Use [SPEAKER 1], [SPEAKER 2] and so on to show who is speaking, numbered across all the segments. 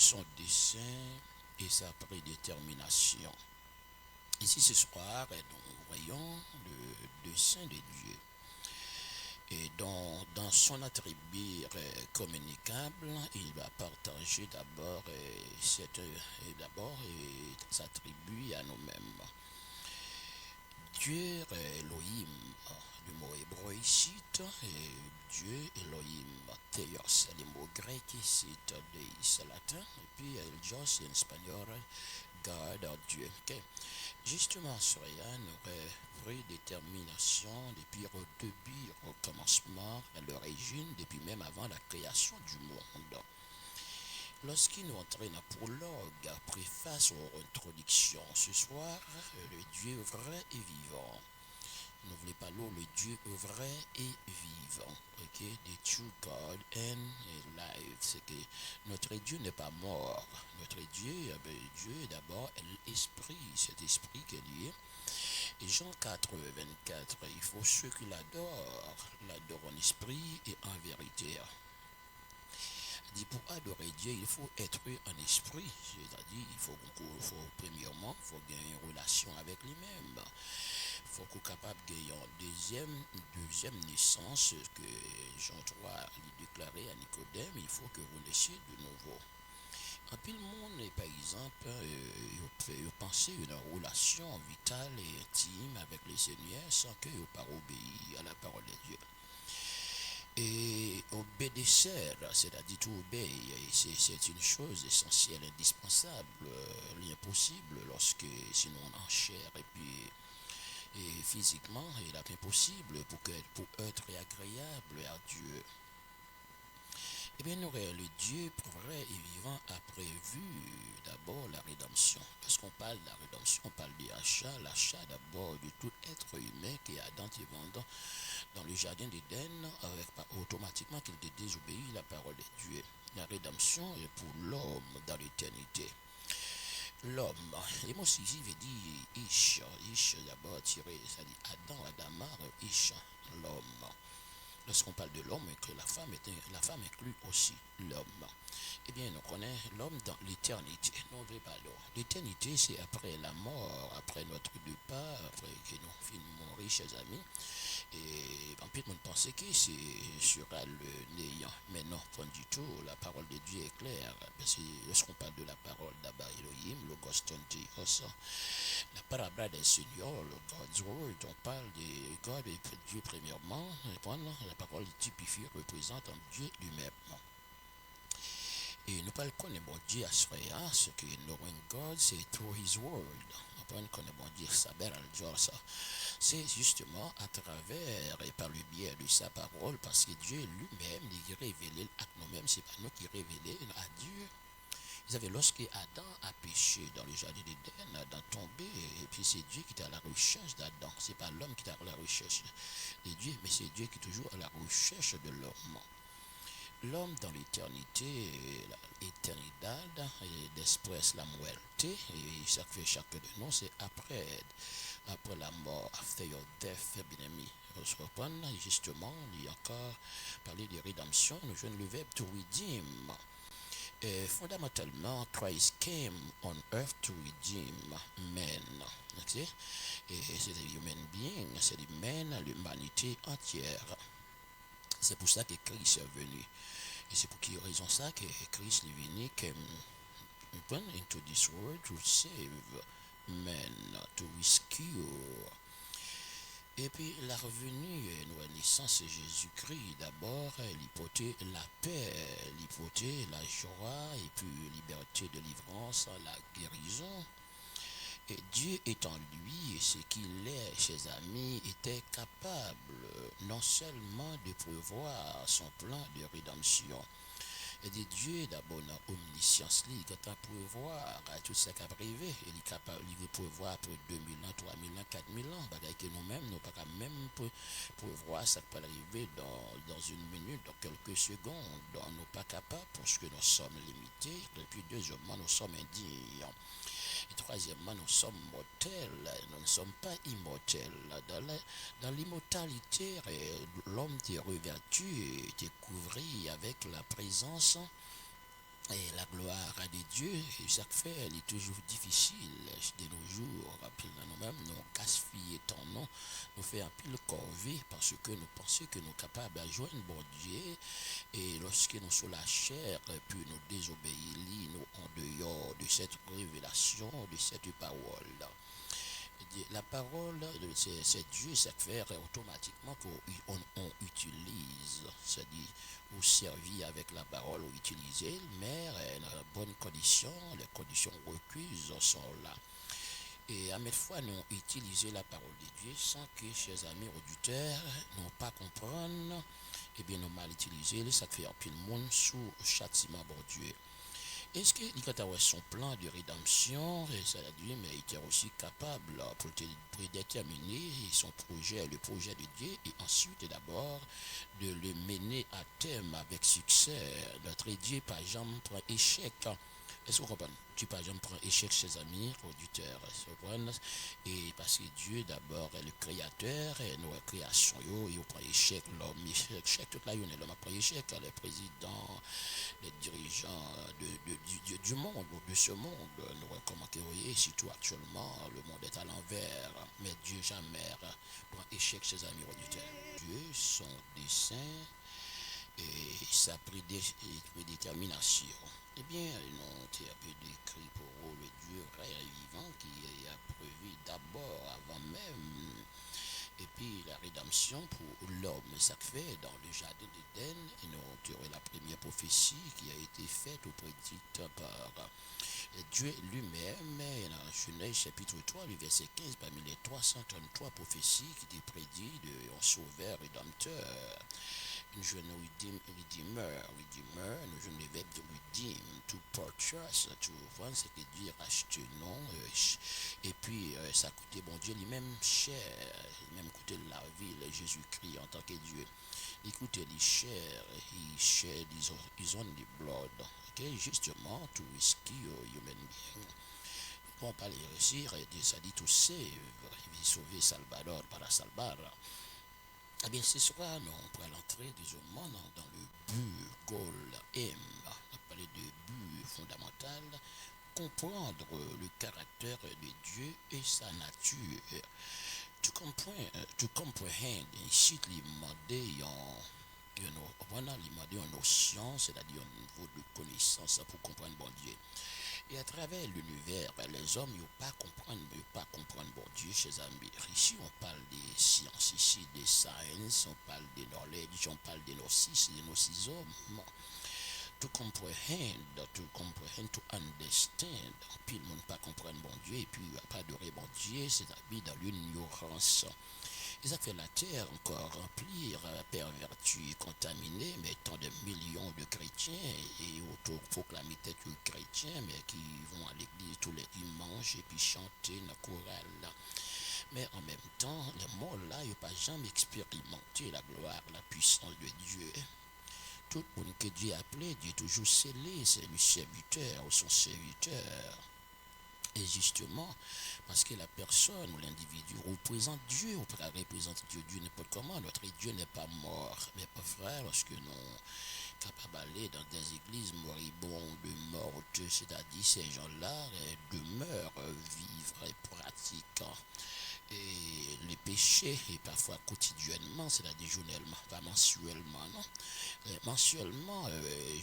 [SPEAKER 1] son dessein et sa prédétermination. Ici ce soir, nous voyons le dessein de Dieu. Et dans son attribut communicable, il va partager d'abord cet attribut à nous-mêmes. Dieu Elohim, le mot hébreu ici, et Dieu Elohim, Theos, le mot grec ici, Deus latin, et puis Dios en espagnol, God, Dieu. Okay. Justement, sur une prédétermination depuis au début, au commencement, à l'origine, depuis même avant la création du monde. Lorsqu'il nous entraîne un prologue, préface ou introduction, ce soir, le Dieu vrai et vivant. N'oubliez pas l'eau, le Dieu vrai et vivant. Ok, the true God and life. C'est que notre Dieu n'est pas mort. Notre Dieu, Dieu est d'abord l'esprit. Cet esprit qui est lié. Et Jean 4, 24, il faut ceux qui l'adorent en esprit et en vérité. Il dit pour adorer Dieu, il faut être en esprit. C'est-à-dire, il faut premièrement, il faut gagner une relation avec lui-même. Il faut qu'on soit capable de gagner une deuxième naissance que Jean 3 lui déclarait à Nicodème, il faut que vous laissiez de nouveau. En pile monde, par exemple, vous pensez une relation vitale et intime avec le Seigneur sans que vous pas obéir à la parole de Dieu. Et obéir, c'est-à-dire tout obéir, c'est une chose essentielle, indispensable, l'impossible lorsque sinon on en chair et puis physiquement, il est impossible pour être agréable à Dieu. Eh bien, le Dieu vrai et vivant a prévu d'abord la rédemption. Lorsqu'on parle de la rédemption, on parle de l'achat d'abord de tout être humain qui est Adam et Eve dans le jardin d'Éden, automatiquement qu'il désobéit à la parole de Dieu. La rédemption est pour l'homme dans l'éternité. L'homme, et moi aussi veut dire Ish d'abord tiré, c'est-à-dire Adam, Adamar, Ish, l'homme. Lorsqu'on parle de l'homme, que la femme inclut aussi l'homme. Eh bien, nous connaissons l'homme dans l'éternité. N'oubliez pas l'homme. L'éternité, c'est après la mort, après notre départ, après que nous finissons mourir, chers amis. Et en plus, on pensait que c'est sera le néant. Mais non, pas du tout. La parole de Dieu est claire. Parce que lorsqu'on parle de la parole d'Abba Elohim, le Gostonti, la parabole des Seigneurs, le God's Word, on parle de God et Dieu premièrement. La parole typifie, représente Dieu lui-même. Et nous parlons qu'on est bon Dieu à ce que knowing God, c'est through His Word. Nous parlons qu'on est bon Dieu, c'est justement à travers et par le biais de sa parole, parce que Dieu lui-même, il est révélé à nous-mêmes, c'est pas nous qui révélons à Dieu. Vous savez, lorsque Adam a péché dans le jardin d'Éden, Adam tombé, et puis c'est Dieu qui est à la recherche d'Adam. C'est pas l'homme qui est à la recherche de Dieu, mais c'est Dieu qui est toujours à la recherche de l'homme. L'homme dans l'éternité, l'éternidad, d'express la muerte, et ça fait chacun de nous, c'est après la mort, after your death, bien aimé. On se reprend justement, il y a encore parlé de rédemption, nous jouons le verbe to redeem. Fondamentalement, Christ came on earth to redeem men. Okay? Et c'est des human beings, c'est des men, l'humanité entière. C'est pour ça que Christ est venu. Et c'est pour quelle raison ça que Christ est venu came into this world to save men, to rescue. Et puis la revenue, la naissance de Jésus-Christ, d'abord, l'hypothèse, la paix, l'hypothèse, la joie, et puis liberté, de délivrance, la guérison. Et Dieu est en lui, et ce qu'il est, chers amis, était capable non seulement de prévoir son plan de rédemption, et de Dieu d'abord dans l'omniscience, il est capable de prévoir tout ce qui va arriver, il est capable de prévoir pour 2000 ans, 3000 ans, 4000 ans, que nous-mêmes, nous ne pouvons pas même prévoir ça qui peut arriver dans une minute, dans quelques secondes, nous ne sommes pas capables parce que nous sommes limités, et puis deuxièmement, nous sommes indignes. Et troisièmement, nous sommes mortels, nous ne sommes pas immortels. Dans l'immortalité, l'homme est revêtu, est couvert avec la présence Et la gloire de Dieu, chaque fait, elle est toujours difficile de nos jours. Puis nous-mêmes, nous gaspillons ton nom, nous faisons un pile corvée parce que nous pensons que nous sommes capables de joindre bon Dieu. Et lorsque nous sommes la chair, puis nous désobéissons, nous en dehors de cette révélation, de cette parole. La parole, c'est Dieu, c'est faire automatiquement qu'on utilise, c'est-à-dire, vous servir avec la parole, ou utiliser, mais dans de bonnes conditions, les conditions requises sont là. Et à mes fois, nous utilisons la parole de Dieu sans que, chers amis auditeurs, nous pas comprendre, et bien nous mal utiliser, ça fait un pile monde sous châtiment bon Dieu. Est-ce que il a son plan de rédemption, ça a dit, mais il était aussi capable pour prédéterminer son projet, le projet de Dieu, et ensuite d'abord de le mener à terme avec succès. Notre Dieu, par exemple, prend échec. Est-ce que vous comprenez? Dieu, par exemple, prend échec chez amis, auditeurs. Et parce que Dieu, d'abord, est le créateur, et nos créations, il prend échec l'homme, échec toute la journée, l'homme prend échec, le président, les dirigeants du monde, de ce monde, nous recommandons, voyez, surtout actuellement, le monde est à l'envers, mais Dieu jamais prend échec ses amis auditeurs. Dieu, son dessein et sa prédétermination. Eh bien, nous avons un peu décrit pour vous le Dieu réel et vivant qui a prévu d'abord, avant même, et puis la rédemption pour l'homme. Ça fait dans le jardin d'Éden, et nous avons la première prophétie qui a été faite ou prédite par Dieu lui-même, dans Genèse chapitre 3, le verset 15, parmi les 333 prophéties qui étaient prédites d'un sauveur rédempteur. Une jeune redeemer, nous jeune le verbe de redeem, to purchase, to vendre, c'est que dire acheter, non, et puis ça coûtait bon Dieu lui-même cher, même coûtait la vie, Jésus-Christ en tant que Dieu. Il coûtait les cher, il shed his only blood, ok, justement, to rescue human being. On parle de réussir, ça dit to save, il sauver Salvador par la Salvador. Eh bien, ce soir, nous pourrons l'entrer deuxièmement dans le but, goal, aim. On parler de but fondamental, comprendre le caractère de Dieu et sa nature. To comprehend, ici, il demandé une notion, c'est-à-dire un niveau de connaissance pour comprendre bon Dieu. Et à travers l'univers, les hommes ne pas comprendre bon Dieu chez amis. Ici, on parle des sciences, ici des sciences, on parle des knowledge, on parle de nos six hommes. To comprehend, to understand. Puis le monde pas comprendre bon Dieu et puis pas adorer bon Dieu, c'est habiter dans l'ignorance. Et ça fait la terre encore remplir, pervertie, contaminée, mais tant de millions de chrétiens et autoproclamés têtes chrétiens, mais qui vont à l'église tous les dimanches et puis chanter dans la chorale. Mais en même temps, les morts là, ils n'ont pas jamais expérimenté la gloire, la puissance de Dieu. Tout le monde que Dieu a appelé, Dieu est toujours scellé, c'est le serviteur ou son serviteur. Et justement, parce que la personne ou l'individu représente Dieu, on peut représenter Dieu n'importe comment. Notre Dieu n'est pas mort. Mais pas frère, lorsque nous sommes capables d'aller dans des églises moribondes, mortes, c'est-à-dire ces gens-là demeurent, vivre et pratiquant. Et les péchés, et parfois quotidiennement, c'est-à-dire journellement, pas mensuellement, non. Mensuellement,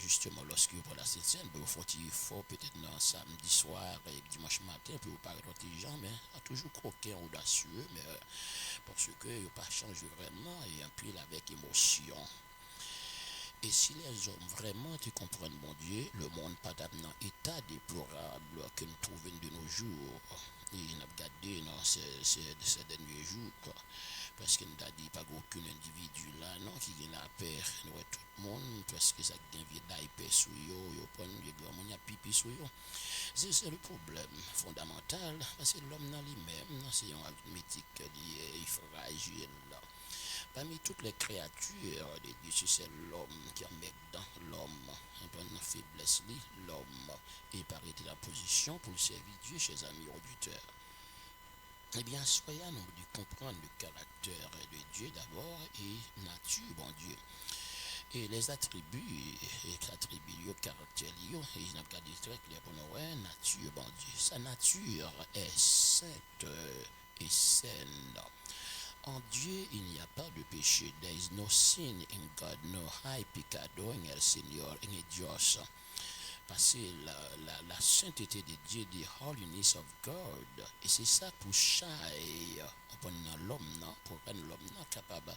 [SPEAKER 1] justement, lorsque vous prenez la Sainte-Seine, il faut peut-être samedi soir et dimanche matin, puis vous parlez d'intelligent, mais toujours coquin, audacieux, mais parce que il pas changé vraiment, et un peu avec émotion. Et si les hommes vraiment te comprennent, mon Dieu, le monde pas dans un état déplorable que nous trouvons de nos jours. Et nous avons regardé dans ces derniers jours, quoi. Parce que nous avons dit pas aucun individu là, non, qui a la paix, nous tout le monde, parce que ça vient de paix sur eux, ils prennent les grands, il y a pipi sur eux. C'est le problème fondamental, parce que l'homme dans lui-même, c'est un arithmétique qui est fragile. Parmi toutes les créatures de Dieu, c'est l'homme qui en met dans l'homme. Un peu de faiblesse, l'homme. Et paraît la position pour servir Dieu chez amis auditeurs. Eh bien, soyons nous de comprendre le caractère de Dieu d'abord et nature, bon Dieu. Et les attributs, caractères, ils n'ont pas dit très clair pour nous, ouais, nature, bon Dieu, sa nature est sainte et saine. En Dieu, il n'y a pas de péché. There is no sin in God, no hay pecado en el Señor, en Dios. Parce que la sainteté de Dieu, the holiness of God, et c'est ça pour chaque l'homme, non, pour rendre l'homme capable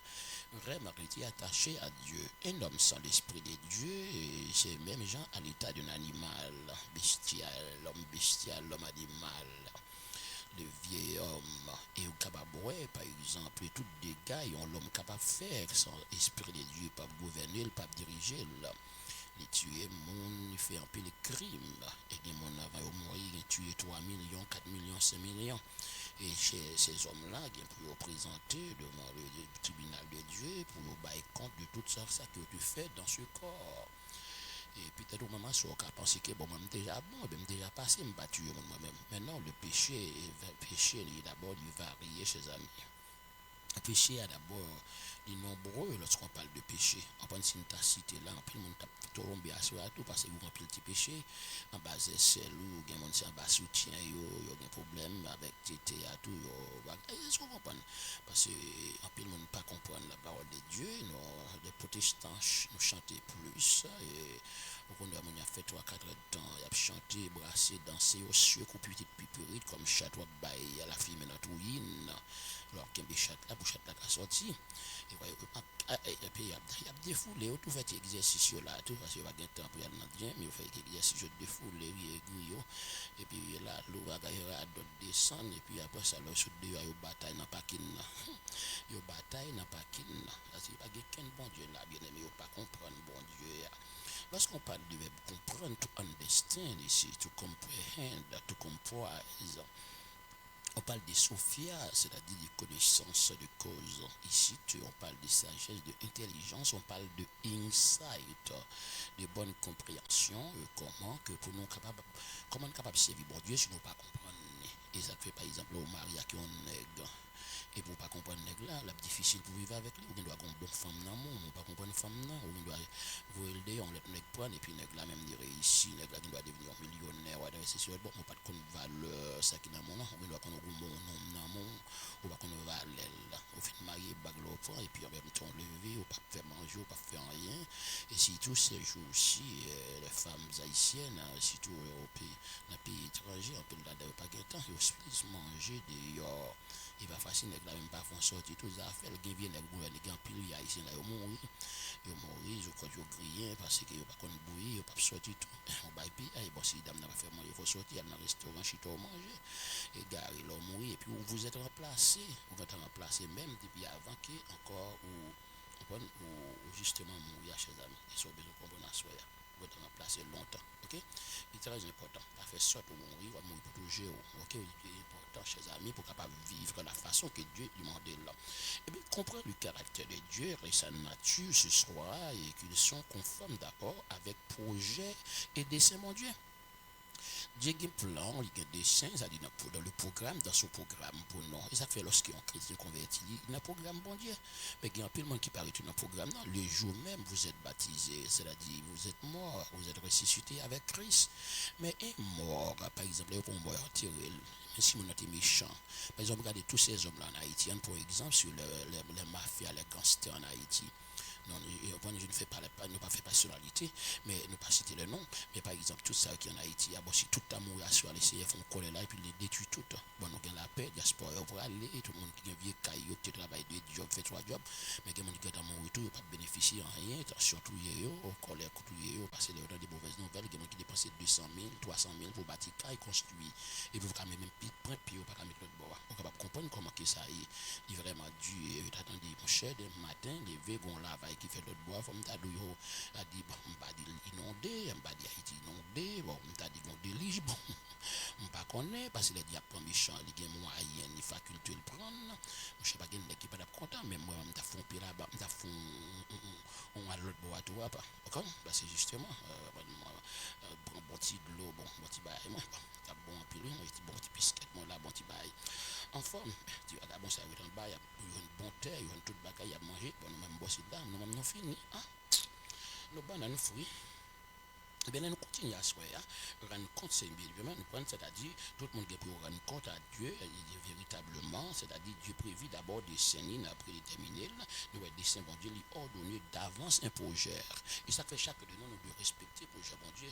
[SPEAKER 1] vraiment rester attaché à Dieu. Un homme sans l'esprit de Dieu, c'est même genre à l'état d'un animal bestial, l'homme animal. Le vieil homme est capable, ouais, par exemple, tout dégâts, l'homme capable de faire sans esprit de Dieu, pas gouverner, pas diriger. Il tuer monde, il fait un peu les crimes. Et les gens avant au mourir, il tué 3 millions, 4 millions, 5 millions. Et chez ces hommes-là, ils pour présenter devant le tribunal de Dieu, pour nous bailler compte de tout ça que tu fais dans ce corps. Et peut-être au moment où on a pensé que bon, même déjà bon, même déjà passé, je me battu moi-même. Maintenant, le péché d'abord, il varie chez les amis. Le péché a d'abord les nombreux lorsqu'on parle de péché. On pense une cité là, puis le monde tape tombé à soi tout parce que vous remplit le péché en bas de celle ou gen monde en bas soutien yo un problème avec tété à tout est-ce qu'on comprend parce que en plus le monde pas comprendre la parole de Dieu, nous les protestants nous chanter plus et on a fait 3-4 ans de temps, il a chanté, brassé, dansé au cieux, coupé petite pipurite comme chat ou bail à la fille maintenant touine. Alors qu'il y a chat là pour chat là qui a sorti. Et voyez puis il y a défoulé, tout fait exercice là, tout parce qu'il y a pas de temps pour y aller dans le gym, mais il fait exercice de défoulé, et puis là, l'eau va descendre, et puis après ça, le sud de il y a bataille dans le parking là. Il y a bataille dans le parking là. Parce qu'il n'y a pas qu'un bon Dieu là, bien aimé, il ne pas comprendre bon Dieu. Lorsqu'on parle du verbe comprendre, to understand ici, to comprehend, to comprise, on parle de Sophia, c'est-à-dire de connaissance de cause. Ici, on parle de sagesse, de intelligence, on parle de insight, de bonne compréhension, comment que pour nous capable de servir bon Dieu si nous ne pas comprendre. Et ça fait par exemple au mari qui on nègre. Et pour ne pas comprendre nègre là, c'est difficile pour vivre avec lui. On doit avoir une bonne femme dans le monde, on ne pas comprendre une femme là, on doit voir le on let nègre prendre et puis nègre là même il réussit, nègre là qui doit devenir millionnaire, c'est sûr bon, on pas de valeur ça qui dans mon nom, on doit connaître mon nom dans mon, on va connaître valeur. Au fin de marier bague l'enfant et puis en même temps lever, on pas faire manger, on pas faire rien. Et surtout ces jours-ci, les femmes haïtiennes, surtout au pays, dans les pays étrangers, on peut là pas de temps, ils se manger dehors. Il va facile nèg la même pas font sortir tout ça faire gain vient nèg gouverner gain pile ya ici là yo mourir je crois yo grillé parce que yo pas connait bouillir yo pas sortir tout on bail pi ay bon si dame n'a pas faire manger il faut sortir dans restaurant chito manger et gare là mourir et puis vous êtes remplacé même depuis avant que encore ou justement mourir chez amis et so besoin comprendre à soi vous êtes remplacé longtemps OK c'est très important pas faire sorte ou mourir pour toujours OK chers amis, pour capable vivre la façon que Dieu demandait là. Et bien, comprendre le caractère de Dieu et sa nature ce soir et qu'ils sont conformes d'abord avec projet et dessein mon Dieu. Dieu a un plan, il a des desseins, c'est-à-dire dans le programme, dans son programme pour nous. Et ça fait lorsqu'on chrétien converti, il a un programme bon Dieu. Mais il y a un peu de monde qui parle dans le programme. Non, le jour même, vous êtes baptisé, c'est-à-dire vous êtes mort, vous êtes ressuscité avec Christ. Mais un mort, par exemple, pour mort tiré, mais si on était méchant. Par exemple, regardez tous ces hommes-là en Haïti, pour exemple, sur les mafias, les gangsters en Haïti. Non, je ne fais pas, ne pas faire personnalité, mais ne pas citer le nom. Mais par exemple, tout ça qui est en Haïti, si tout amour sur les CF, on colle là et puis les détruit tout. Bon, nous avons la paix, diaspora pour aller, tout le monde qui a vieux caillou, qui travaille 2 jobs, fait 3 jobs, mais qui a monde qui est amour tout, pas bénéficier en rien, surtout au colère, parce que les autres des mauvaises nouvelles, qui ont qui dépensé 200 000, 300 000 pour bâtir caille, construire, et vous pouvez même prendre puis vous pas mettre l'autre bord. On capable comprendre comment que ça est vraiment dû, attendez, mon cher, le matin, lever, bon lavail qui fait l'autre bois, faut me dire, a dit, bon, on va dire inondé, on va dire Haïti inondé, bon, on va dire inondé, bon, on pas connaît, parce que les diables prennent méchant, les moyens, les facultés le prendre, je sais pas qu'il n'est pas content, mais moi, on t'a fait un pire là-bas, on t'a fait on a l'autre bois, tu vois pas, ok, parce que justement, bon petit de l'eau, bon petit bail, moi, t'as bon un peu, bon petit pisquette, moi là, bon petit bail. En forme, tu as d'abord ça, il y a une bonne terre, il y a une toute bagaille à manger, bon, nous même bosser là, nous même nous fini, hein. nous bananes fruits. Eh bien, nous continuons à se rendre compte, c'est évidemment, nous prenons, c'est-à-dire, tout le monde qui peut rendre compte à Dieu, véritablement, c'est-à-dire, Dieu prévu d'abord des signes, après déterminer, nous avons des saints, bon Dieu, lui ordonner d'avance un projet. Et ça fait chaque de nous, nous devons respecter le projet, bon Dieu.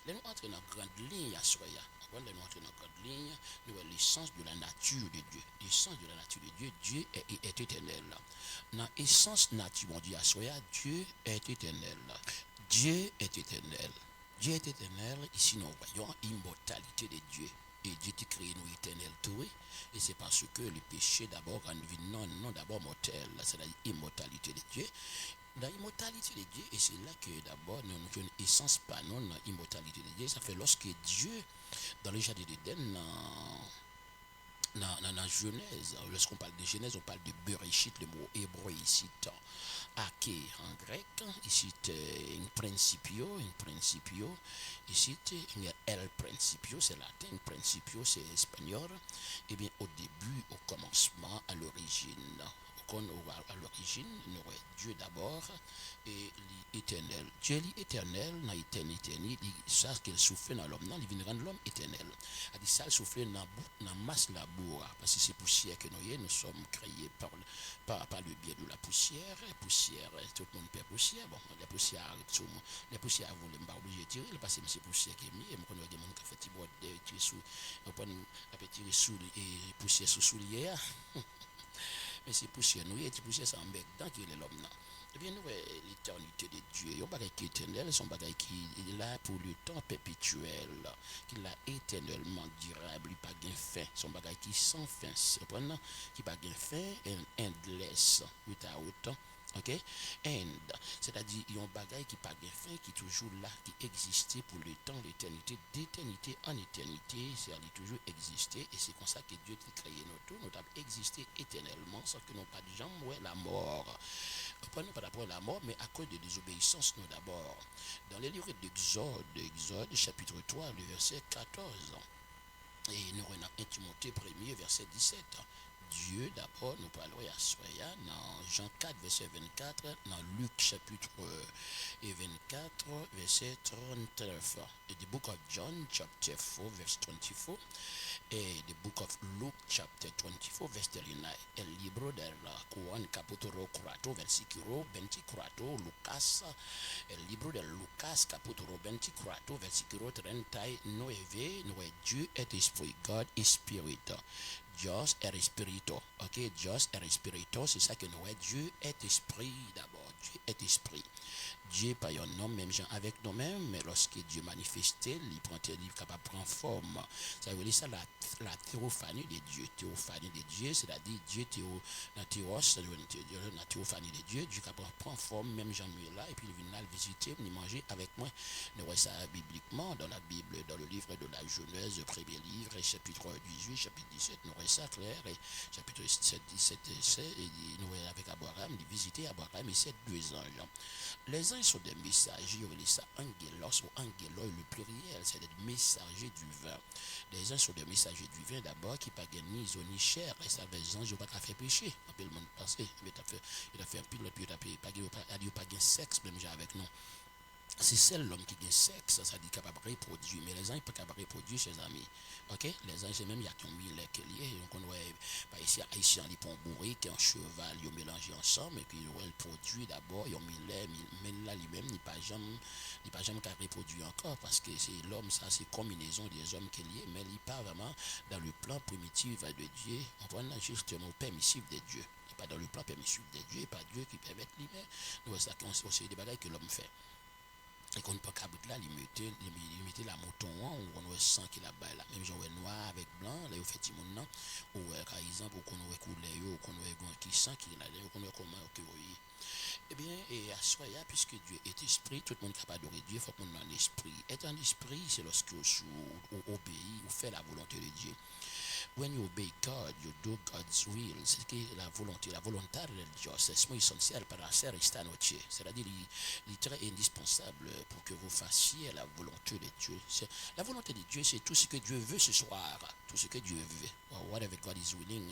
[SPEAKER 1] Là, nous entrons dans la grande ligne à Soya. Là, nous entrons dans la grande ligne, nous avons l'essence de la nature de Dieu. L'essence de la nature de Dieu, Dieu est éternel. Dans l'essence nature, bon Dieu, à Soya, Dieu est éternel. Dieu est éternel. Dieu est éternel, ici nous voyons l'immortalité de Dieu. Et Dieu t'a créé nous éternel tout. Et c'est parce que le péché d'abord rend vie non d'abord mortel. C'est l'immortalité de Dieu. Dans l'immortalité de Dieu, et c'est là que d'abord nous avons une essence pas non dans l'immortalité de Dieu. Ça fait lorsque Dieu, dans le jardin d'Éden, dans la Genèse, lorsqu'on parle de Genèse, on parle de Bereshit, le mot hébreu ici, Ake en grec, ici un principio, ici el principio, c'est latin, principio c'est espagnol, et bien au début, au commencement, à l'origine. À l'origine, nous avons Dieu d'abord et l'éternel. Dieu l'éternel, dans l'éternité, ça qu'il souffle dans l'homme, il vient rendre l'homme éternel. Il dit ça, il souffle dans la masse labour, parce que c'est poussière que nous sommes créés par le biais de la poussière. Poussière, tout le monde perd poussière. Bon, la poussière arrête sur moi. La poussière, vous ne pas obligé de tirer, parce que c'est poussière qui est mis, et je connais des gens qui fait tirer sous, on peut tirer sous et poussière sous soulier. Mais c'est poussière, nous, et poussière, c'est un bec dans qui est l'homme. Eh bien, nous, l'éternité de Dieu, il y a un bagage qui est éternel, c'est un bagage qui est là pour le temps perpétuel, qui est éternellement durable, il n'y a pas de fin, c'est un bagage qui est sans fin, qui n'a pas de fin, and endless, without. Ok? And, c'est-à-dire, il y a un bagage qui n'a pas de fin, qui est toujours là, qui existait pour le temps, l'éternité, d'éternité en éternité, c'est-à-dire toujours exister, et c'est comme ça que Dieu a créé nous avons existé éternellement, sans que nous pas de gens, ouais, la mort. Pas par rapport à la mort, mais à cause de désobéissance, nous d'abord. Dans les livres d'Exode, chapitre 3, le verset 14, et nous avons un Timothée 1er, verset 17. Dieu d'abord, nous parlons à Soya dans Jean 4, verset 24, dans Luc chapitre 24, verset 39. Et the book of John, chapter 4, verse 24. E the book of Luke chapter 24 verse 39. El libro del Juan capítulo 4 versículo 24. Lucas, el libro de Lucas capítulo 24 versículo 39. Dieu est esprit, God is spirit. Dios est espirito. Ok, Dios est espirito, c'est ça que nous est. Dieu est esprit d'abord. Dieu est esprit. Dieu pas un nom, même gens avec nous-mêmes, mais lorsque Dieu manifesté, il prend il capable de prendre forme. Ça veut dire ça la théophanie de Dieu. Théophanie de Dieu, c'est-à-dire Dieu la théos, la théophanie de Dieu, Dieu capable de prendre forme, même gens là, et puis il vient là le visiter, il manger avec moi. Nous voyons ça bibliquement dans la Bible, dans le livre de la Genèse, le premier livre, chapitre 18, chapitre 17, nous voyons ça clair, et chapitre 17, et nous voyons avec Abraham, il visitait Abraham et ses deux anges. Les anges sont des messagers, on dit ça angelos ou angeloi, le pluriel, c'est des messagers du vin. Les anges sont des messagers du vin d'abord qui ne pas ni ils ni chair, et ça les anges n'ont pas fait pécher. On peut le monde penser, il a fait un pile, puis il n'a pas de sexe, même avec nous. C'est seul l'homme qui a sexe, ça dit capable de reproduire, mais les anges ne sont pas capables de reproduire, chers amis. Ok? Les anges, c'est même, il y a qui ont mis les liés, donc on voit, par ici, haïtien, les ponts bourrés, qui ont cheval, ils ont mélangé ensemble, et puis ils ont produit d'abord, ils ont mis les, mais là, lui-même, il n'y a pas jamais qu'à reproduire encore, parce que c'est l'homme, ça, c'est combinaison des hommes qui est lié, mais il n'est pas vraiment dans le plan primitif de Dieu, on voit là justement permissif de Dieu. Il n'est pas dans le plan permissif de Dieu, pas Dieu qui permet lui-même. Donc, ça, c'est des bagages que l'homme fait. Et qu'on ne peut pas là, il mettait la mouton, ou on a 100 qui là-bas, même j'en ai noir avec blanc, là, il fait mon nom, ou par exemple, ou qu'on a coulé, ou qu'on a qui sent qui là, ou qu'on a comment, ok, oui. Eh bien, et à soi, puisque Dieu est esprit, tout le monde est capable de Dieu, il faut qu'on ait un esprit. Être un esprit, c'est lorsque vous obéissez, vous faites la volonté de Dieu. when you obey God, you do God's will. C'est que la volonté religieuse, c'est essentiel para hacer esta noche. C'est-à-dire, il est très indispensable pour que vous fassiez la volonté de Dieu. La volonté de Dieu, c'est tout ce que Dieu veut ce soir. Tout ce que Dieu veut. Whatever God is willing.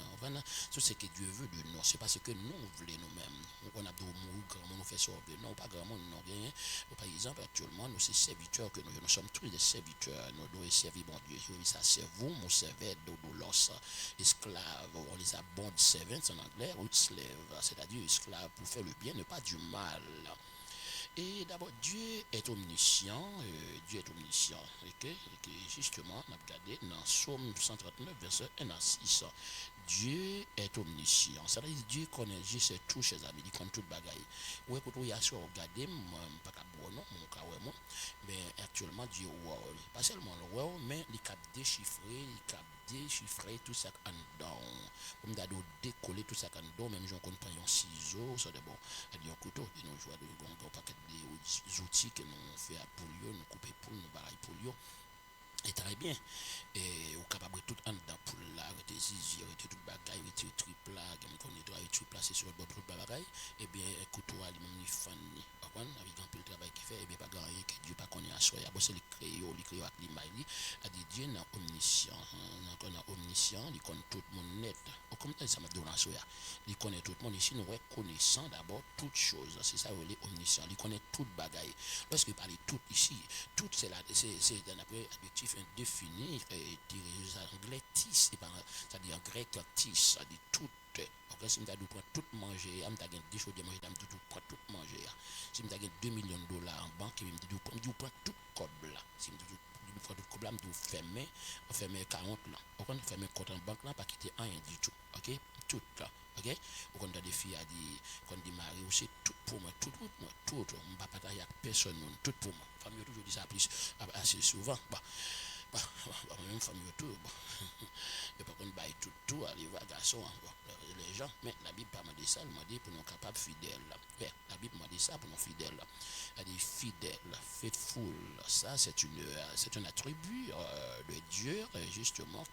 [SPEAKER 1] Tout ce que Dieu veut de nous. C'est parce que nous voulons nous-mêmes. On a beau mourir, comment nous fait sauver. Non, pas grand monde, non, rien. Par exemple, actuellement, nous, c'est serviteurs que nous sommes tous des serviteurs. Nous devons servir bon Dieu. Ça, c'est vous, mon servant, doulos, esclave. On les a bond servants en anglais, ou slave. C'est-à-dire esclave pour faire le bien, ne pas du mal. Et d'abord, Dieu est omniscient. Dieu est omniscient. Et justement, on a regardé dans Psaume 139, verset 1 à 6. Dieu est omniscient. Ça veut dire Dieu connaît juste tout, chers amis. Il connaît toute bagaille. Oui, quand on y a sur regarder, pas qu'à bon, non, mon cas, ouais, mais actuellement, Dieu, pas seulement le roi, mais il cap déchiffrer tout ça en dedans. Comme d'ado décoller tout ça en dedans, même j'en connais pas un ciseau, ça de bon, un couteau, et nous jouons de paquet des outils que nous fait à polio, nous couper pour nous barrer polio. Et très bien. Et au capable tout en dedans pour la arrêter zizi, arrêter toute bagaille, arrêter triple là, qu'on nettoie triple c'est sur le bord toute bagaille, et bien couteau à lui-même ni fan ni. Avec un peu le travail qu'il fait, et bien pas grand rien que Dieu pas connaît à soi. C'est le créo avec l'image, a dit Dieu n'a omniscient, omniscient, il connaît tout le monde net. Comme ça m'a donné à soi. Il connaît tout le monde ici, nous reconnaissons d'abord toutes choses. C'est ça il est omniscient, il connaît toute bagaille. Lorsqu'il parle de tout ici, tout c'est un adjectif indéfini et en anglais tis, c'est-à-dire en grec tis, ça dit tout. Ok, si je prends tout manger, je vais des choses de manger, je prends tout manger. Si je gagne 2 millions de dollars en banque, je prends tout cob là. Si je prends tout cob là, je ferme 40 là. On ferme compte en banque là, pas quitter rien du tout. Ok, tout là. Ok, ou quand des filles a dit, quand des maris, c'est tout pour moi, tout, je ne vais pas partager avec personne, tout pour moi. La famille toujours dit ça plus assez souvent. Même famille tout, mais par contre, tout, aller voir garçon, les gens, mais la Bible m'a dit ça, elle m'a dit pour nous capables fidèles. La Bible m'a dit ça pour nous fidèles. Elle dit fidèle, faithful, ça c'est un attribut de Dieu, justement,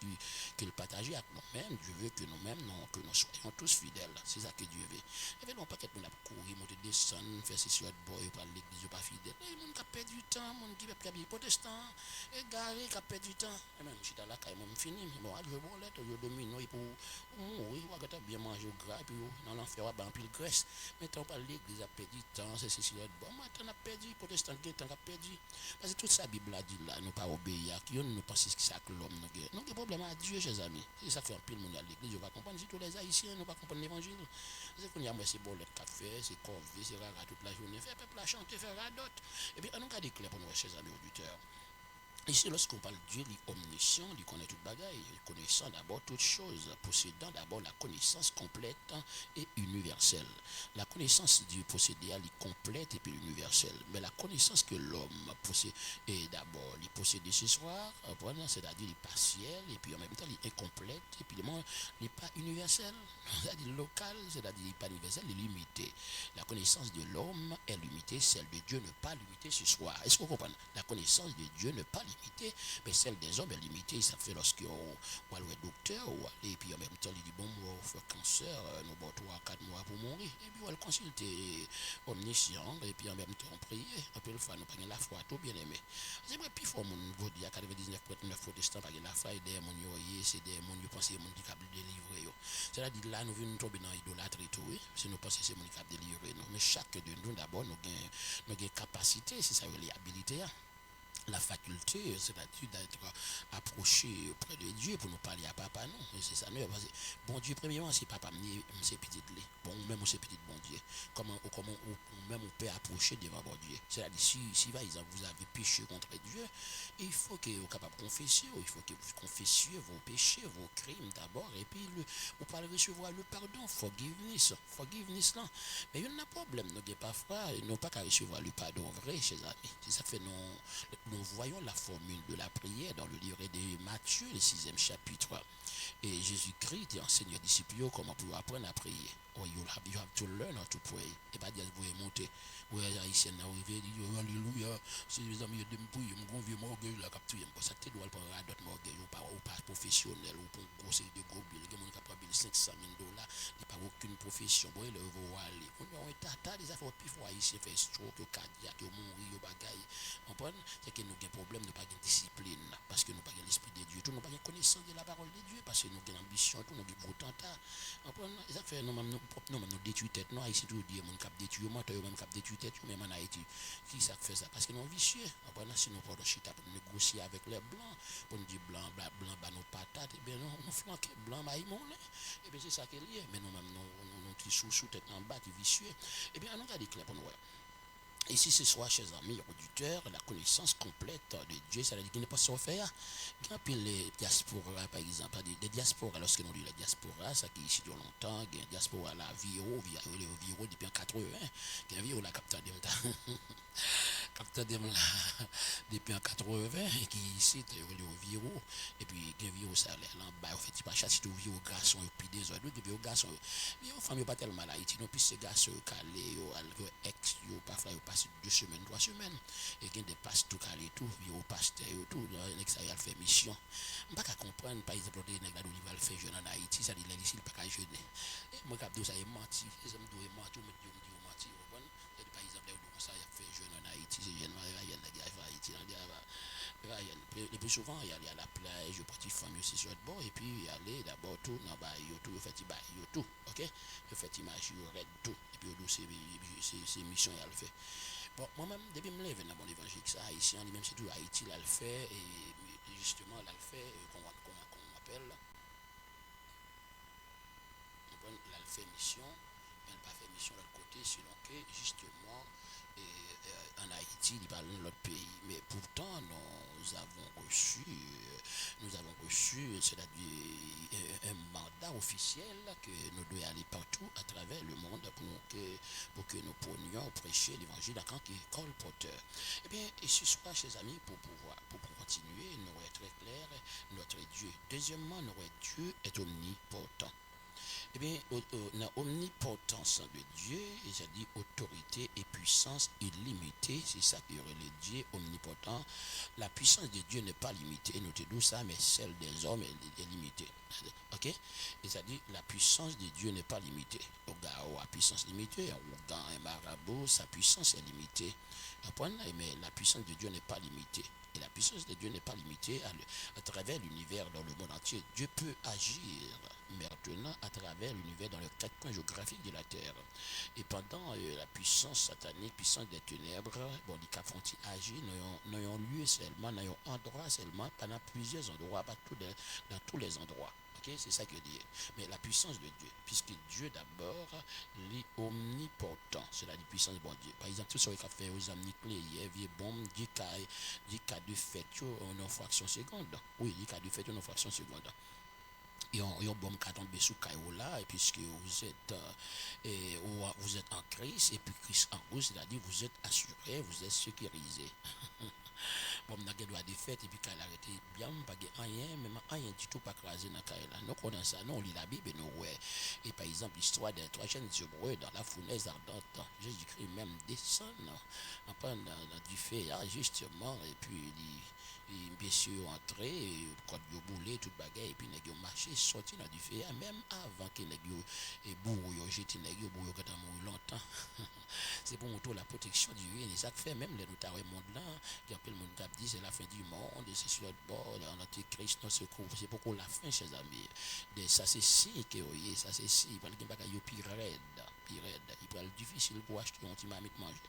[SPEAKER 1] qu'il partageait avec nous-mêmes. Dieu veut que nous-mêmes, que nous soyons tous fidèles. C'est ça que Dieu veut. Et bien, non pas qu'on a courir, monter, descendre, faire ceci, boy, par l'église, pas fidèle. Et le monde qui perd du temps, le monde qui est protestant, égaré, qui perd du temps. Et même, je suis dans la caille, je finis. Bon, je vais bon, je domine, pour mourir, je vais bien manger au gras, puis dans l'enfer, on va pile graisse. Mais tant pas l'église a perdu du temps, c'est ceci, bon, maintenant, on a perdu, protestant, on a perdu. Parce que toute sa Bible a dit là, nous pas obéir, nous pensons que c'est l'homme. Nous avons des problèmes à Dieu, chers amis. C'est ça fait un pile monde à l'église, je vais comprendre. Si tous les Haïtiens ne pas comprendre l'évangile, c'est qu'on y a moi, c'est bon, le café, c'est corvée, c'est rara toute la journée, faire peuple à chanter, faire radot. Et bien, on a déclaré pour nous, chers amis auditeurs. Ici, lorsqu'on parle de Dieu, il est omniscient, il connaît toute bagaille, il connaissant d'abord toutes choses, possédant d'abord la connaissance complète et universelle. La connaissance de Dieu possédée, elle est complète et puis universelle. Mais la connaissance que l'homme possède, et d'abord, il possède ce soir, c'est-à-dire il est partiel, et puis en même temps, il est incomplète, et puis il n'est pas universel, c'est-à-dire local, c'est-à-dire il n'est pas universel, il est limité. La connaissance de l'homme est limitée, celle de Dieu n'est pas limitée ce soir. Est-ce que vous comprenez? La connaissance de Dieu n'est pas limitée, mais celle des hommes est limitée. Ça fait lorsqu'on va aller au docteur, et puis en même temps, il dit bon, on va faire cancer, nous avons 3-4 mois pour mourir. Et puis on va le consulter omniscient, et puis en même temps, on prie. Un peu le fois, nous prenons la foi, tout bien aimé. C'est vrai, puis il faut mon dire 99,9 protestants, parce que la foi est des gens c'est des gens qui pensent que c'est des gens qui sont délivrés. C'est-à-dire là, nous venons tomber dans l'idolâtrie, tout, oui. Si nous pensons que c'est des gens qui sont délivrés, mais chaque de nous, d'abord, nous avons capacité, c'est ça, les habilités. La faculté, c'est-à-dire d'être approché auprès de Dieu pour nous parler à papa, non. Et c'est ça, nous, parce que, bon Dieu, premièrement, c'est papa, c'est petit, bon, même c'est petit, bon Dieu. Comment même on peut approcher devant bon Dieu. C'est-à-dire, si par exemple, vous avez péché contre Dieu, il faut que vous soyez capable de confesser, il faut que vous confessiez vos péchés, vos crimes d'abord, et puis vous pouvez recevoir le pardon, forgiveness là. Mais il y a un problème, nous n'avons pas froid, nous n'avons pas qu'à recevoir le pardon vrai, chers amis. C'est ça que fait nous nous voyons la formule de la prière dans le livre de Matthieu, le 6e chapitre. Et Jésus-Christ enseigne aux disciples comment pouvoir apprendre à prier. Oh, you have to learn how to pray. Et pas dire vous monter. Vous haïtien là arrivé dit alléluia. Si les amis de me prier, me convier mon orgueil là capturer. Ça te doit prendre à d'autres orgueil ou pas professionnel ou pour conseil de gros bill, quelqu'un qui capable 500 000 dollars, il pas aucune profession. Bon, il va aller. On est tata des affaires puis faut haïtien faire stroke, cardiaque, mourir, bagaille. Comprendre? C'est que nous avons un problème de pas de discipline parce que nous pas l'esprit de Dieu, tout nous pas de connaissance de la parole de Dieu parce que nous avons l'ambition, tout nous avons gros tentat. Comprendre? Ça fait nous détruire tête non ici tout dire mon cap détruire moi toi même cap détruire tête même en Haïti. Qui ça fait ça parce que nous vicieux. Comprendre? Si nous pas de chita pour négocier avec les blancs, pour nous dire blanc bah nos patates et bien nous flanquer blanc bah ils et bien c'est ça qui est lié mais nous même nous qui sous tête en bas qui vicieux. Et bien on regarde clair pour nous. Ici, ce soir, chers amis auditeurs, la connaissance complète de Dieu, ça veut dire qu'il n'est pas sans faire. Quand les diasporas, par exemple, des diasporas, lorsque nous disons la diaspora, ça qui est ici depuis longtemps, il y a une diaspora la Viro depuis 80, il y a un Viro la capteur de capteur de depuis 80, qui ici, il y a un Viro, et puis il y a un Viro, ça allait en bas, en fait, il pas chasser tout Viro garçon, et puis des autres, Viro garçon, mais aux femmes, il n'y a pas tellement Haïti, non, puis ces garçons calés, ex, parfois, 2 semaines, 3 semaines, et qui dépasse tout calé tout, au pasteur, tout, ça y a fait mission. Je ne peux pas comprendre, par exemple, les nègres d'Olive va faire jeune en Haïti, ça dit là, ici, il ne peut pas jeûner. Moi, quand ça est menti, les hommes doivent mentir, ou me dire menti, par exemple, ça y a fait jeune en Haïti, c'est jeune, il y a en Haïti, le plus souvent, il y a à la plage, au petit famille aussi sur le bord, et puis il y a d'abord tout, dans tout, il fait tout, ok? Il fait image, il red tout, et puis c'est mission, il a le fait. Bon, moi-même, depuis que je me lève dans mon évangile, ça, haïtien, même c'est tout Haïti, là, le fait, et justement, là, le fait, qu'on appelle, là, le fait mission, mais il pas fait mission de l'autre côté, selon que, justement, en Haïti, il parle de l'autre pays. Mais pourtant, nous avons reçu, c'est-à-dire un mandat officiel que nous devons aller partout à travers le monde pour que nous prenions prêcher l'évangile à quand qui école porteur. Eh bien, et ce soir, chers amis, pour continuer, nous devons être très clair, notre Dieu. Deuxièmement, notre Dieu est omnipotent. Eh bien, l'omnipotence de Dieu, c'est-à-dire autorité et puissance illimitée, c'est ça qui aurait le Dieu omnipotent. La puissance de Dieu n'est pas limitée, nous te disons ça, mais celle des hommes est limitée. Ok? C'est-à-dire, la puissance de Dieu n'est pas limitée. Au gars, la puissance limitée, au gars, un marabout, sa puissance est limitée. Mais la puissance de Dieu n'est pas limitée. Et la puissance de Dieu n'est pas limitée à travers l'univers, dans le monde entier. Dieu peut agir maintenant à travers l'univers dans les 4 coins géographiques de la terre. Et pendant la puissance satanique, puissance des ténèbres, bon, les font agir n'ayant lieu seulement, n'ayant endroit seulement, pendant plusieurs endroits, pas dans tous les endroits. Okay? C'est ça que dit. Mais la puissance de Dieu, puisque Dieu d'abord est omnipotent, c'est la puissance de bon Dieu. Par exemple, tout ce qui a fait aux âmes nucléaires, vieux bombe, 10 cas de fait en fraction seconde. Oui, 10 cas de fait en fraction seconde. Et on bombe qui tombe sous Kaiola, et puisque vous êtes en crise, et puis crise en vous, c'est-à-dire vous êtes assuré, vous êtes sécurisé. Bon, on a des droits de fête, et puis qu'elle a arrêté bien, pas rien, même rien du tout, pas crasé dans Kaiola. Donc on a ça, non, on lit la Bible, et nous, ouais. Et par exemple, l'histoire des 3 jeunes hébreux dans la fournaise ardente, Jésus-Christ même descend, dans du feu, justement, et puis bien sûr entré quand yo boulé tout bagaille et puis nèg yo marché sorti dans du feu même avant que nèg yo et bourreau yo jeté nèg yo bourreau quand mourir longtemps. C'est pour montrer la protection du vie et ça fait même les notaires monde là qui appelle monde qui dit c'est la fin du monde et c'est sur le bord en antichrist non c'est pour la fin chers amis de ça c'est si que oui ça c'est si parce que bagaille yo pire raide il peut être difficile pour acheter un petit mamite manger.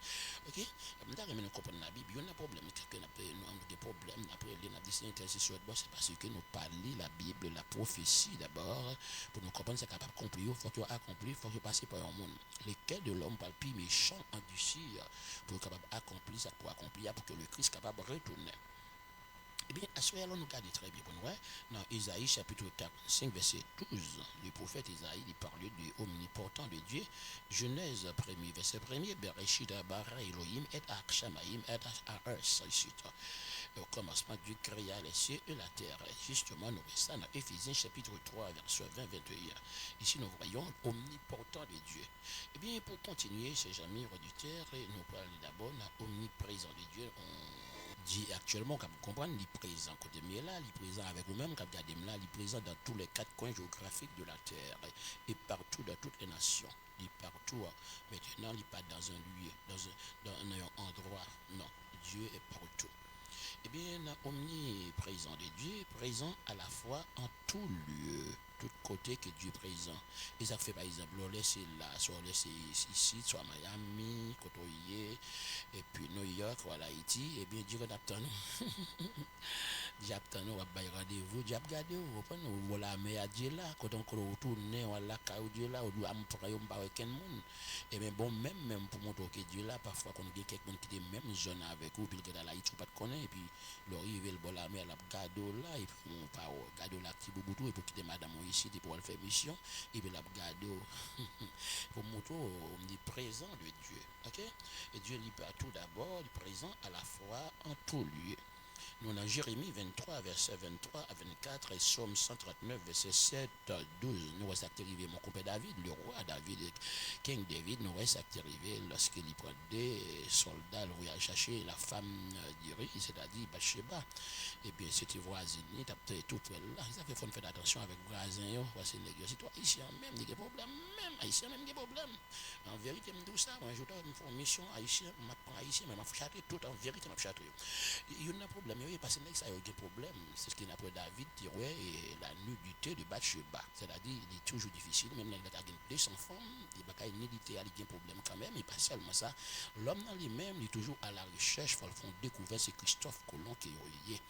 [SPEAKER 1] OK? Nous comprenons la Bible, il y a un problème que nous avons des problèmes après les intercessions c'est parce que nous parlons la Bible, la prophétie d'abord pour nous comprendre c'est capable d'accomplir, il faut que accomplir, il faut que passer par un monde. Les cœurs de l'homme parlent plus méchant en dessous pour capable accomplir ça pour accomplir pour que le Christ capable de retourner. bien, à ce moment-là, nous regardons très bien. Ouais, dans Isaïe chapitre 45, verset 12, le prophète Isaïe il parle du omnipotent de Dieu. Genèse 1er, verset 1er, Bereshit bara Elohim et Akshamaim et Ares. Au commencement, Dieu créa les cieux et la terre. Justement, nous restons dans Éphésiens chapitre 3, verset 20-21. Ici, nous voyons omnipotent de Dieu. Eh bien, pour continuer, chers amis auditeurs, nous parlons d'abord de l'omniprésent de Dieu. On dit actuellement, comme vous comprenez, il est présent côté de là, il est présent avec vous-même, comme vous regardez là, il est présent dans tous les 4 coins géographiques de la terre et partout dans toutes les nations. Il est partout. Maintenant, il n'est pas dans un lieu, dans un endroit. Non, Dieu est partout. Eh bien, omniprésent de Dieu, présent à la fois en tout lieu, tout côté que Dieu est présent. Et ça fait par exemple, on laisse là, soit on laisse ici, soit Miami, Kotoye, et puis New York, voilà Haïti, eh bien Dieu adapte nous. J'attends nous à bailler rendez-vous, j'ai regardé, vous comprenez, voilà, mais à Dieu là, quand on retourne, voilà, quand Dieu là, on doit me prendre un avec un monde. Et bien bon, même pour montrer que Dieu là, parfois quand on a quelqu'un qui est même zone avec vous, puis il y a là, il ne pas de connaître, et puis l'arrive le bon la mer, la gado là, et puis on part gado là, petit bouboutou, et puis quitter madame ici, pour aller faire mission, et puis la gado, pour montrer, on est présent de Dieu, ok? Et Dieu lui tout d'abord, il est présent à la fois en tout lieu. Nous dans Jérémie 23, verset 23 à 24 et Psaume 139, verset 7 à 12. Nous sommes arrivé, mon compère David, le roi David, King David, nous sommes arrivé lorsqu'il prend des soldats, il a cherché la femme d'Iri, c'est-à-dire Bathsheba. Et bien, c'était voisine, il a tout près là. Il faut faire attention avec les voisins, voici les gars. C'est toi, haïtien même, il y a des problèmes, même haïtien même, il y a des problèmes. En vérité, je me dis ça, moi, je fais une mission haïtien, je m'apprends haïtien, mais je vais châter tout en vérité, je vais châter. Il y a un problème, parce que ça a un problème. C'est ce qu'il a pour David, et la nudité de Bathsheba. C'est-à-dire, il est toujours difficile, même quand il a 200 femmes, il n'y a pas une nudité, il y a un problème quand même, et pas seulement ça. L'homme dans lui-même, il est toujours à la recherche, il faut découvrir, c'est Christophe Colomb qui est.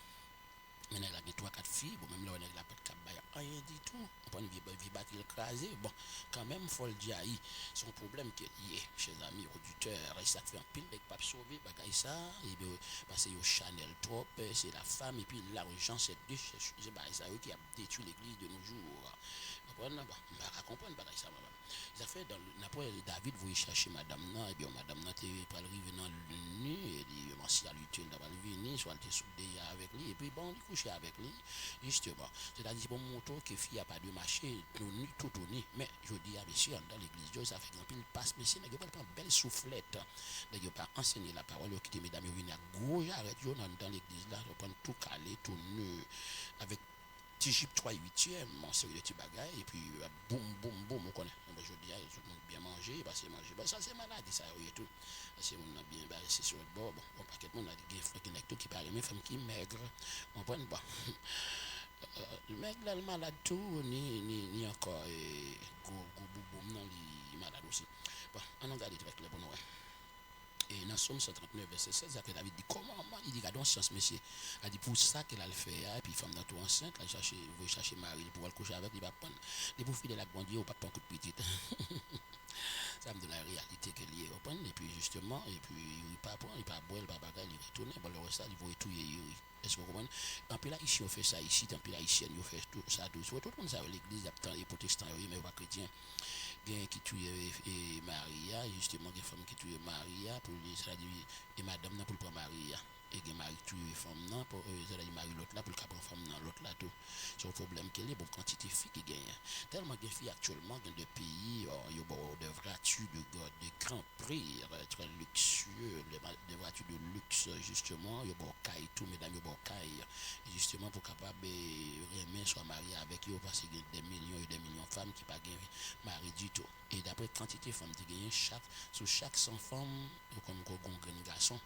[SPEAKER 1] Maintenant, il a 3-4 filles, bon, même là, on a pas de cabaya, rien du tout. On peut vivre battre écrasé. Bon, quand même, il faut le dire, son problème qui est, chez les amis auditeurs, ça fait un pile avec pas sauver, bagaille ça, et bien, parce que Chanel trop, c'est la femme, et puis l'argent, c'est deux, c'est ça qui a détruit l'église de nos jours. Bon, on va comprendre, bagaille ça, maman. Ça fait dans après David voulait chercher madame là, et bien madame là t'es pas arrivé dans le nuit, et dit merci à lui tu va venir, soit t'es soudé avec lui, et puis bon il coucher avec lui, justement. C'est-à-dire pour moto que fille a pas de marché, tout tourné, mais je dis à monsieur dans l'église Dieu ça fait grand pile passe, mais si n'a pas prendre belle soufflette, n'a pas enseigner la parole qui te mesdames venir à gros arrête dans l'église là, prendre tout calé, tout nu avec Tijip 3/8e, c'est le petit bagage, et puis boum, boum, boum, on connaît. Je dis, tout le monde bien manger, parce que manger, ça c'est maladie, ça et tout. Parce que on a bien, c'est sur le bord, bon, paquet de monde a des gens qui parlent, mais femmes qui maigre, on prend, bon. Le maigre, là, le malade tout, ni encore, go, boum, non, il malade aussi. Bon, on regarde avec le bon, ouais. Et dans Somme 139, verset 16, David dit comment il dit gardons science, monsieur. Il dit pour ça qu'elle a le fait, et puis femme dans tout enceinte, elle veut chercher Marie pour aller coucher avec, il va prendre. Les pour fidèles à bon Dieu, ou pas prendre coup de petite. Ça me donne la réalité qu'elle y est, et puis justement, et puis il pas prendre, il pas boire, il pas bagarre, il retourne, bon le reste, il va tout y. Est-ce que vous comprenez? En plus là, ici, on fait ça ici, en plus là, ici, on fait tout ça, tout le monde sait l'église, les protestants, mais pas chrétiens. Qui tue Maria, justement, des femmes qui tuent Maria, pour les madame pour prendre Maria. Et que Marie tue les femmes, pour Marie l'autre là, pour le prendre femme dans l'autre là, tout. C'est un problème qu'il y a, bon, quantité de filles qui gagnent. Tellement de filles actuellement dans des pays, il y a des voitures de grands prix, très luxueux, des voitures de luxe, justement, il y a des cailles, tout, mesdames, il y a des cailles, justement, pour capable de soit marié avec eux, parce qu'il y a des millions et des millions de femmes qui ne pas mari du tout. Et d'après quantité de femmes qui gagnent, sur chaque 100 femmes, comme un garçon.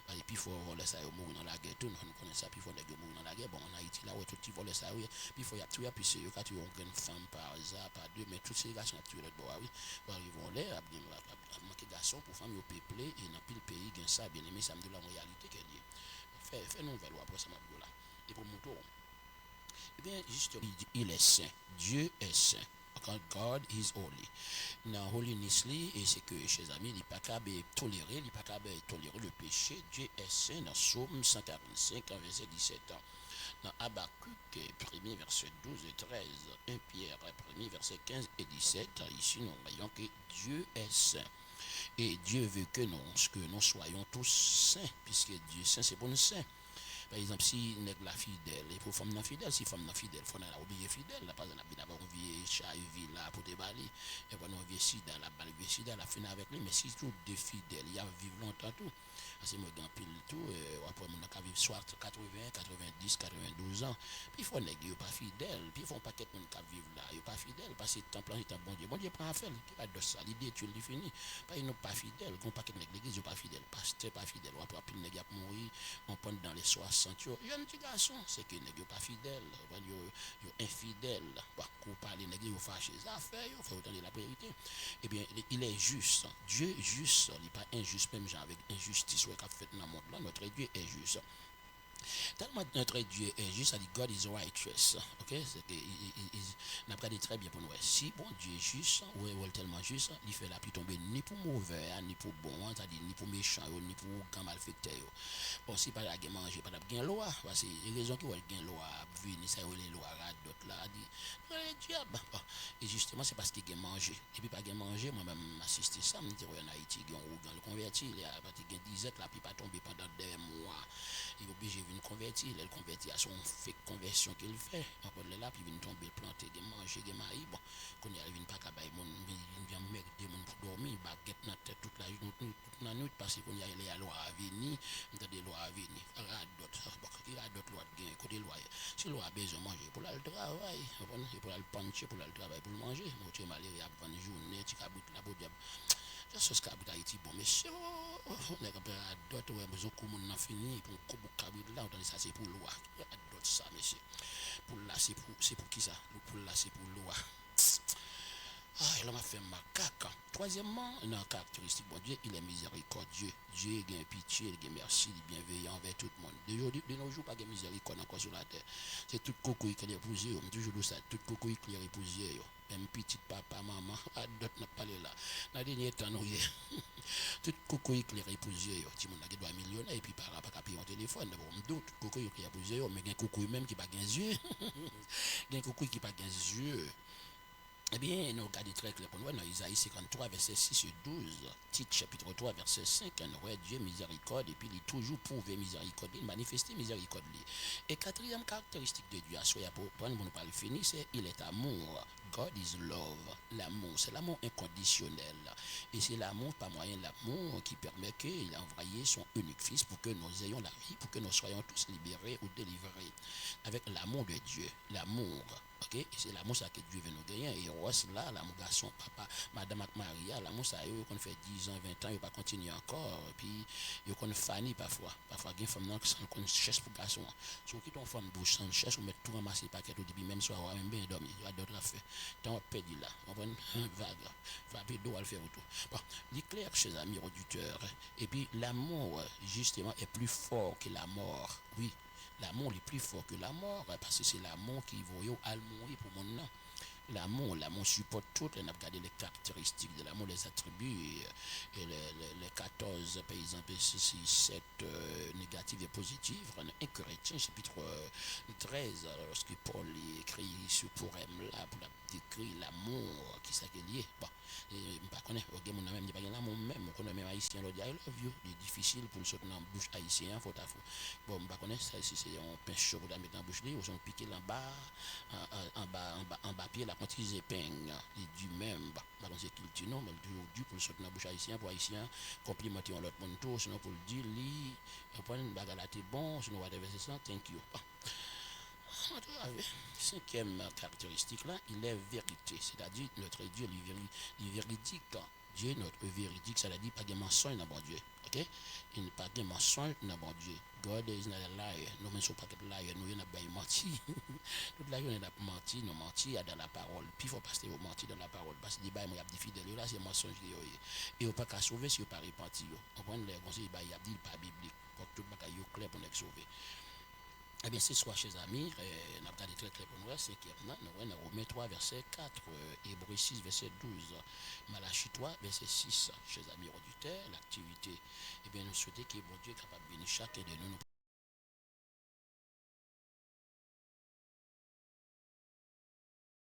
[SPEAKER 1] Et puis il faut voler ça, mourir dans la guerre. Tout le monde connaît ça, puis il faut mourir dans la guerre. Bon, en Haïti, là, tout le monde voler ça, oui. Puis il faut y a tuer, puis c'est eux qui tuent une femme par hasard, par deux, mais tous ces garçons ont tué l'autre bois, oui. Ils vont aller, manquer garçons pour femmes, ils peuplé, et dans le pays, ils ça, bien aimé, ça me donne la réalité qu'elle est. Fais nous valeur après ça, ma là. Et pour mon tour, eh bien, justement, il est saint. Dieu est saint. God is holy. Dans holiness, et c'est que, chers amis, il n'est pas capable de tolérer le péché. Dieu est saint dans Psaume 145, verset 17. Dans Habakkuk, 1er verset 12 et 13, 1 Pierre, 1er verset 15 et 17, ici nous voyons que Dieu est saint. Et Dieu veut que nous soyons tous saints, puisque Dieu saint, c'est pour nous saints. Par exemple, si nèg la fidèle, et pour femme non fidèle, si femme non fidèle, il faut la oublier fidèle. Là, par exemple, on a vieux chat, là pour te bali, et puis on vieux sida, la balle vieux sida, la fin avec lui, mais si tout de fidèle, il y a vivre longtemps tout. Parce que moi, j'ai pile tout, après, on a vivre soit 80, 90, 92 ans. Puis il faut nèg, il pas fidèle, puis il faut pas qu'être monde qui vivre là, il pas fidèle, parce que temps plan, c'est un bon Dieu. Bon Dieu prend à faire, qui va de ça, l'idée, tu le fini. Pas il n'est pas fidèle, qu'on pas qu'être l'église, il pas fidèle, pasteur pas fidèle, ou après, puis nèg a mourir, on prend dans les 60 jeune petit garçon, c'est que nèg pas fidèle, yo infidèle. Bah, qu'on parle nèg yo fâché ça fait, yo faut entendre la vérité. Eh bien, il est juste. Dieu est juste, il n'est pas injuste même genre avec injustice qu'a fait dans le monde là, notre Dieu est juste. Tellement notre Dieu est juste, ça dit God is righteous. Ok, c'est que il n'a pas dit très bien pour nous. Si bon Dieu est juste, ou est tellement juste, il fait la pluie tomber ni pour mauvais, ni pour bon, c'est-à-dire ni pour méchant, ni pour grand malfaiteur. Bon, si pas la manger, pas la gain loi, parce que les raisons qui ont gain loi, venir ça les lois d'autres là, dit diable. Et justement c'est parce qu'il a mangé. Et puis pas gain manger, moi-même assisté ça, me dit en Haïti, on le converti, il a pas 10 ans là, puis pas tomber pendant des mois. Il est obligé de venir convertir, il convertit à son fake conversion qu'il fait. Encore là, puis il vient tomber, planter, il manger, il marie. Bon, quand il arrive pas qu'à bailler, il vient mettre des gens pour dormir, baguette dans la tête toute la nuit, parce qu'il y a les lois à venir, il y a des lois à venir. Il y a d'autres lois de gain, côté loi. Si loi a besoin de manger pour le travail, pour le puncher, pour le travail, pour le manger, mais tu es malheureux, il y a une journée, tu as la boue. Ce qui a Haïti, bon, monsieur, on a d'autres, ouais, besoin que mon a fini, pour qu'on cabrit là, on ça c'est pour loi. Il y a d'autres ça, monsieur. Pour là, c'est pour qui ça? Pour là, c'est pour loi. Ah, il m'a fait macaque. Troisièmement, une caractéristique, bon Dieu, il est miséricordieux. Dieu il a pitié, il a merci, il est bienveillant envers tout le monde. De nos jours, pas de miséricorde encore sur la terre. C'est tout coco qui est épousé, on toujours ça, tout coco qui est épousé. Même petit papa, maman, d'autres n'a pas là. Dans les derniers temps, nous, tout coco qui est épousé, si mon a doit millionnaire, et puis par rapport à payer un téléphone, tout coco qui est épousé, mais il y a un coco même qui n'a pas 15 yeux. Il y a un coco qui n'a pas 15 yeux. Eh bien, nous regardons très clair pour nous dans Isaïe 53, verset 6 et 12, titre chapitre 3, verset 5, nous voyons Dieu miséricorde, et puis il est toujours prouvé miséricorde, il manifeste miséricorde. Et quatrième caractéristique de Dieu, à soi, pour nous parler fini, c'est il est amour. God is love. L'amour, c'est l'amour inconditionnel. Et c'est l'amour, par moyen de l'amour, qui permet qu'il a envoyé son unique fils pour que nous ayons la vie, pour que nous soyons tous libérés ou délivrés. Avec l'amour de Dieu, l'amour. Ok, et c'est l'amour ça que Dieu veut nous gagner. Et Ross là, l'amour garçon, papa, madame Maria, l'amour ça, qu'on fait 10 ans, 20 ans, il va continuer encore. Et puis, il qu'on Fanny parfois. Parfois, il y a une femme qui cherche pour garçon. Si vous une femme bouche sans cherche, vous mettez tout ramasser paquet au début, même soir, même bien dormir. Il y a d'autres affaires. Tant on perdu là, on va une vague. Frapper d'eau, elle fait autour. Bon, l'éclair chez les amis auditeurs. Et puis, l'amour, justement, est plus fort que la mort. Oui. L'amour est plus fort que la mort, parce que c'est l'amour qui va à mourir pour mon nom. L'amour supporte tout, on a regardé les caractéristiques de l'amour, les attributs, et les 14, par exemple, 7 négatifs et positifs. On a 1 Corinthiens, chapitre 13, lorsque Paul écrit ce poème là, pour décrire l'amour qui s'est lié. Bon, je ne connais pas, mon même, pas l'amour même, on connaît même haïtien, le dit I love you, il est difficile pour le sortir dans la bouche haïtien, faut à fou. Bon, je ne connais ça, si c'est un pain chaud pour la mettre dans la bouche, ou si on piqué en bas, en bas pied, la quantité peigne, il du même, par contre, c'est culture, non, mais du pour le sortir dans la bouche haïtien, pour haïtien, complimenter l'autre monde tout, sinon pour le dire, lui, on une bagarre là, t'es bon, sinon on va déverser ça, thank you. Cinquième caractéristique là, il est vérité, c'est-à-dire notre Dieu est véridique. Dieu est notre véridique, c'est-à-dire pas de mensonge dans bon Dieu. Ok? Il n'y a pas de mensonge dans bon Dieu. God is not a liar. Nous ne sommes pas de liar, nous n'avons pas menti. Toute la journée, on a menti, nous mentis dans la parole. Puis il faut passer au mentir dans la parole. Parce que les bails, il y a des fidèles, là, c'est mensonge. Et on ne peut pas sauver si on ne peut pas repentir. On prend les conseils, il y a des pas bibliques. Pour que tout le monde soit clair pour nous sauver. Eh bien, c'est soit, chers amis, on a regardé très clair pour nous, c'est qu'il y a Romains 3, verset 4, Hébreux 6, verset 12, Malachie 3, verset 6, chers amis auditeurs, l'activité. Eh bien, nous souhaitons que bon Dieu est capable de bénir chacun de nous.